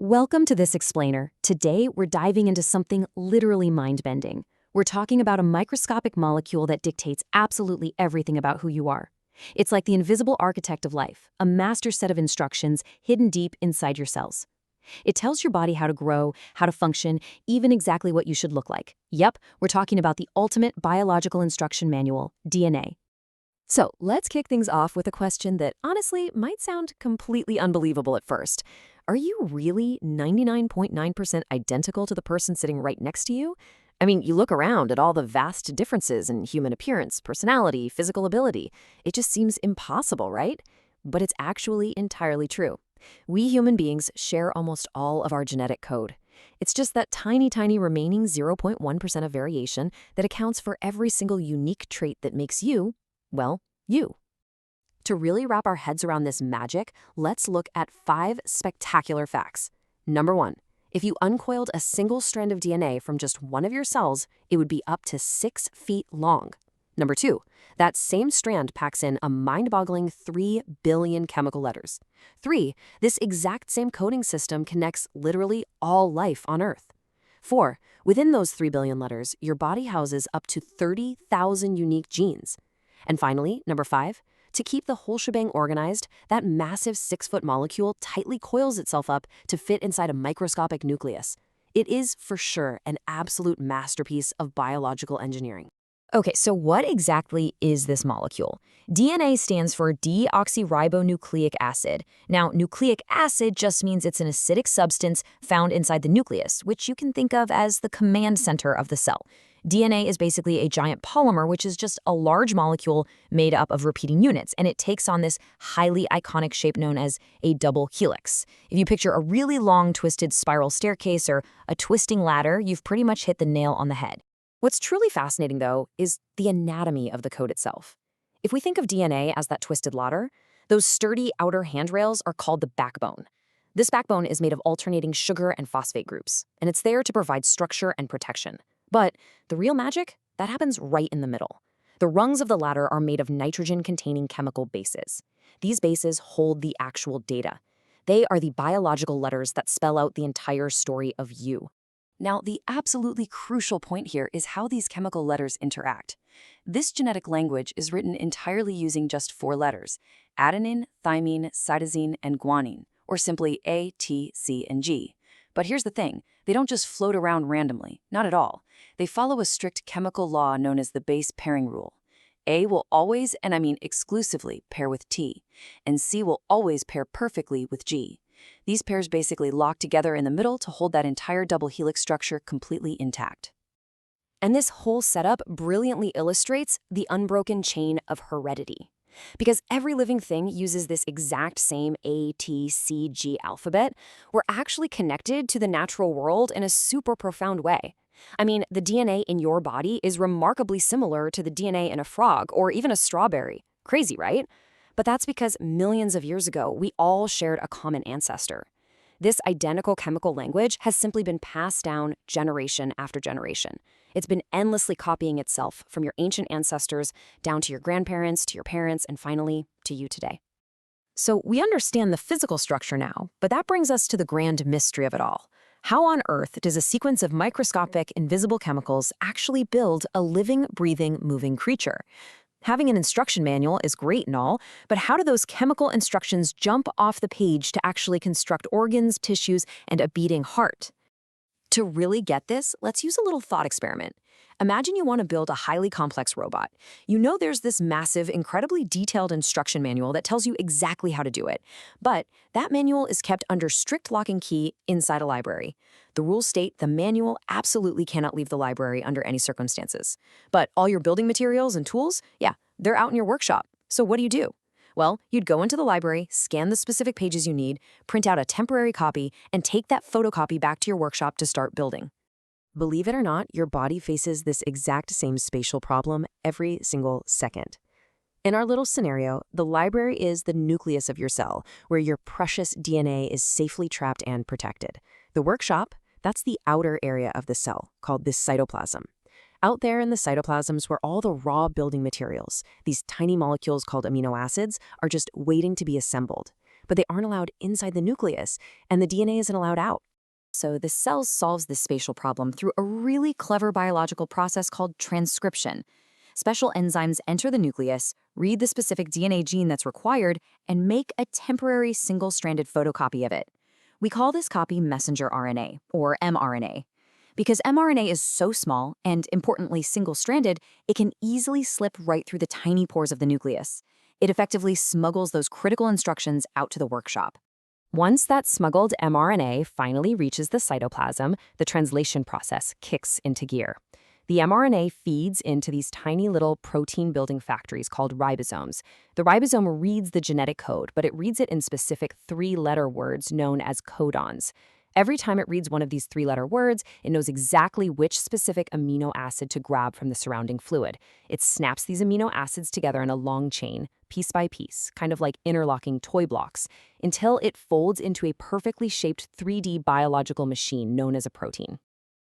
Welcome to this explainer. Today, we're diving into something literally mind-bending. We're talking about a microscopic molecule that dictates absolutely everything about who you are. It's like the invisible architect of life, a master set of instructions hidden deep inside your cells. It tells your body how to grow, how to function, even exactly what you should look like. Yep, we're talking about the ultimate biological instruction manual, DNA. So let's kick things off with a question that honestly might sound completely unbelievable at first. Are you really 99.9% identical to the person sitting right next to you? I mean, you look around at all the vast differences in human appearance, personality, physical ability. It just seems impossible, right? But it's actually entirely true. We human beings share almost all of our genetic code. It's just that tiny remaining 0.1% of variation that accounts for every single unique trait that makes you, well, you. To really wrap our heads around this magic, let's look at 5 spectacular facts. Number 1, if you uncoiled a single strand of DNA from just one of your cells, it would be up to 6 feet long. Number 2, that same strand packs in a mind-boggling 3 billion chemical letters. 3, this exact same coding system connects literally all life on Earth. 4, within those 3 billion letters, your body houses up to 30,000 unique genes. And finally, number 5, to keep the whole shebang organized, that massive 6-foot molecule tightly coils itself up to fit inside a microscopic nucleus. It is, for sure, an absolute masterpiece of biological engineering. Okay, so what exactly is this molecule? DNA stands for Deoxyribonucleic Acid. Now, nucleic acid just means it's an acidic substance found inside the nucleus, which you can think of as the command center of the cell. DNA is basically a giant polymer, which is just a large molecule made up of repeating units, and it takes on this highly iconic shape known as a double helix. If you picture a really long, twisted spiral staircase or a twisting ladder, you've pretty much hit the nail on the head. What's truly fascinating, though, is the anatomy of the code itself. If we think of DNA as that twisted ladder, those sturdy outer handrails are called the backbone. This backbone is made of alternating sugar and phosphate groups, and it's there to provide structure and protection. But the real magic, that happens right in the middle. The rungs of the ladder are made of nitrogen-containing chemical bases. These bases hold the actual data. They are the biological letters that spell out the entire story of you. Now, the absolutely crucial point here is how these chemical letters interact. This genetic language is written entirely using just 4 letters: adenine, thymine, cytosine, and guanine, or simply A, T, C, and G. But here's the thing, they don't just float around randomly, not at all. They follow a strict chemical law known as the base pairing rule. A will always, and I mean exclusively, pair with T, and C will always pair perfectly with G. These pairs basically lock together in the middle to hold that entire double helix structure completely intact. And this whole setup brilliantly illustrates the unbroken chain of heredity. Because every living thing uses this exact same A, T, C, G alphabet, we're actually connected to the natural world in a super profound way. I mean, the DNA in your body is remarkably similar to the DNA in a frog or even a strawberry. Crazy, right? But that's because millions of years ago, we all shared a common ancestor. This identical chemical language has simply been passed down generation after generation. It's been endlessly copying itself from your ancient ancestors down to your grandparents, to your parents, and finally, to you today. So we understand the physical structure now, but that brings us to the grand mystery of it all. How on earth does a sequence of microscopic, invisible chemicals actually build a living, breathing, moving creature? Having an instruction manual is great and all, but how do those chemical instructions jump off the page to actually construct organs, tissues, and a beating heart? To really get this, let's use a little thought experiment. Imagine you want to build a highly complex robot. You know there's this massive, incredibly detailed instruction manual that tells you exactly how to do it. But that manual is kept under strict lock and key inside a library. The rules state the manual absolutely cannot leave the library under any circumstances. But all your building materials and tools, yeah, they're out in your workshop. So what do? Well, you'd go into the library, scan the specific pages you need, print out a temporary copy, and take that photocopy back to your workshop to start building. Believe it or not, your body faces this exact same spatial problem every single second. In our little scenario, the library is the nucleus of your cell, where your precious DNA is safely trapped and protected. The workshop, that's the outer area of the cell, called the cytoplasm. Out there in the cytoplasms where all the raw building materials, these tiny molecules called amino acids, are just waiting to be assembled. but they aren't allowed inside the nucleus, and the DNA isn't allowed out. So the cell solves this spatial problem through a really clever biological process called transcription. Special enzymes enter the nucleus, read the specific DNA gene that's required, and make a temporary single-stranded photocopy of it. We call this copy messenger RNA, or mRNA. Because mRNA is so small and, importantly, single-stranded, it can easily slip right through the tiny pores of the nucleus. It effectively smuggles those critical instructions out to the workshop. Once that smuggled mRNA finally reaches the cytoplasm, the translation process kicks into gear. The mRNA feeds into these tiny little protein-building factories called ribosomes. The ribosome reads the genetic code, but it reads it in specific three-letter words known as codons. Every time it reads one of these three-letter words, it knows exactly which specific amino acid to grab from the surrounding fluid. It snaps these amino acids together in a long chain, piece by piece, kind of like interlocking toy blocks, until it folds into a perfectly shaped 3D biological machine known as a protein.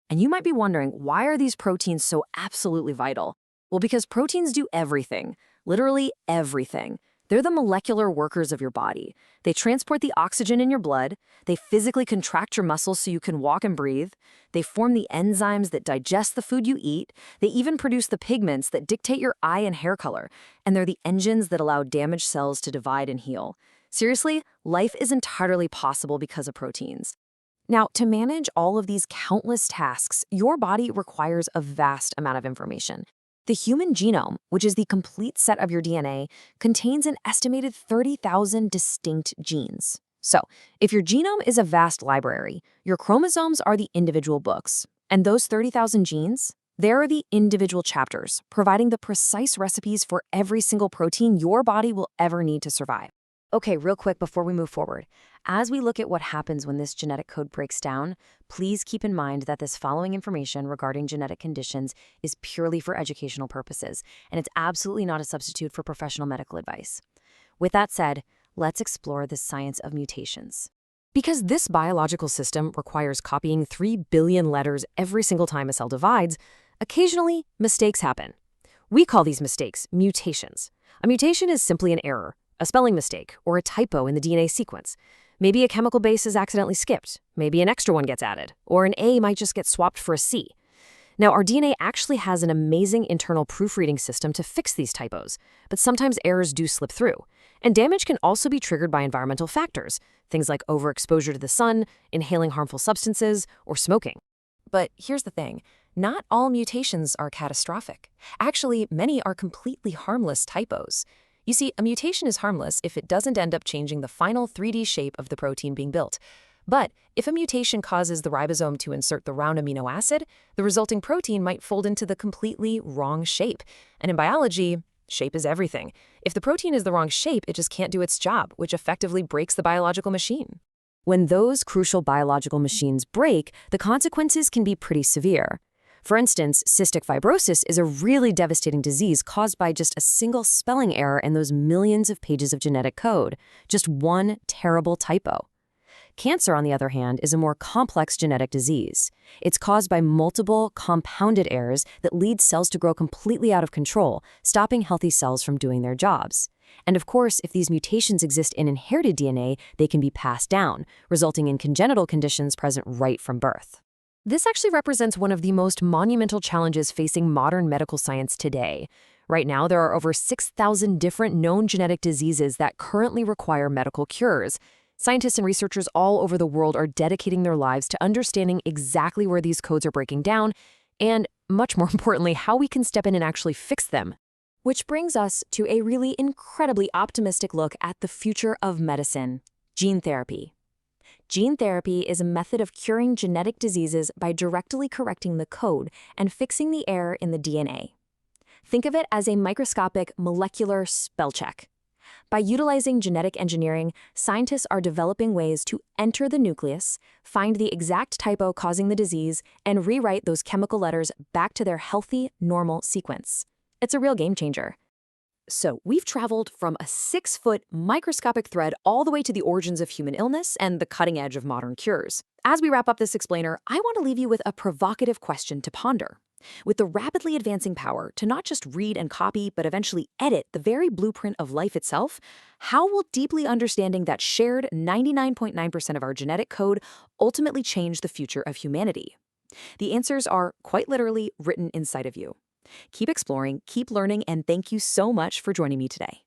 And you might be wondering, why are these proteins so absolutely vital? Well, because proteins do everything, literally everything. They're the molecular workers of your body. They transport the oxygen in your blood, they physically contract your muscles so you can walk and breathe, they form the enzymes that digest the food you eat, they even produce the pigments that dictate your eye and hair color, and they're the engines that allow damaged cells to divide and heal. Seriously, life is entirely possible because of proteins. Now, to manage all of these countless tasks, your body requires a vast amount of information. The human genome, which is the complete set of your DNA, contains an estimated 30,000 distinct genes. So, if your genome is a vast library, your chromosomes are the individual books. And those 30,000 genes, they're the individual chapters, providing the precise recipes for every single protein your body will ever need to survive. Okay, real quick before we move forward. As we look at what happens when this genetic code breaks down, please keep in mind that this following information regarding genetic conditions is purely for educational purposes, and it's absolutely not a substitute for professional medical advice. With that said, let's explore the science of mutations. Because this biological system requires copying 3 billion letters every single time a cell divides, occasionally mistakes happen. We call these mistakes mutations. A mutation is simply an error, a spelling mistake, or a typo in the DNA sequence. Maybe a chemical base is accidentally skipped, maybe an extra one gets added, or an A might just get swapped for a C. Now, our DNA actually has an amazing internal proofreading system to fix these typos, but sometimes errors do slip through. And damage can also be triggered by environmental factors, things like overexposure to the sun, inhaling harmful substances, or smoking. But here's the thing. Not all mutations are catastrophic. Actually, many are completely harmless typos. You see, a mutation is harmless if it doesn't end up changing the final 3D shape of the protein being built. But if a mutation causes the ribosome to insert the wrong amino acid, the resulting protein might fold into the completely wrong shape. And in biology, shape is everything. If the protein is the wrong shape, it just can't do its job, which effectively breaks the biological machine. When those crucial biological machines break, the consequences can be pretty severe. For instance, cystic fibrosis is a really devastating disease caused by just a single spelling error in those millions of pages of genetic code, just one terrible typo. Cancer, on the other hand, is a more complex genetic disease. It's caused by multiple, compounded errors that lead cells to grow completely out of control, stopping healthy cells from doing their jobs. And of course, if these mutations exist in inherited DNA, they can be passed down, resulting in congenital conditions present right from birth. This actually represents one of the most monumental challenges facing modern medical science today. Right now, there are over 6,000 different known genetic diseases that currently require medical cures. Scientists and researchers all over the world are dedicating their lives to understanding exactly where these codes are breaking down, and, much more importantly, how we can step in and actually fix them. Which brings us to a really incredibly optimistic look at the future of medicine: gene therapy. Gene therapy is a method of curing genetic diseases by directly correcting the code and fixing the error in the DNA. Think of it as a microscopic molecular spell check. By utilizing genetic engineering, scientists are developing ways to enter the nucleus, find the exact typo causing the disease, and rewrite those chemical letters back to their healthy, normal sequence. It's a real game changer. So we've traveled from a 6-foot microscopic thread all the way to the origins of human illness and the cutting edge of modern cures. As we wrap up this explainer, I want to leave you with a provocative question to ponder. With the rapidly advancing power to not just read and copy, but eventually edit the very blueprint of life itself, how will deeply understanding that shared 99.9% of our genetic code ultimately change the future of humanity? The answers are quite literally written inside of you. Keep exploring, keep learning, and thank you so much for joining me today.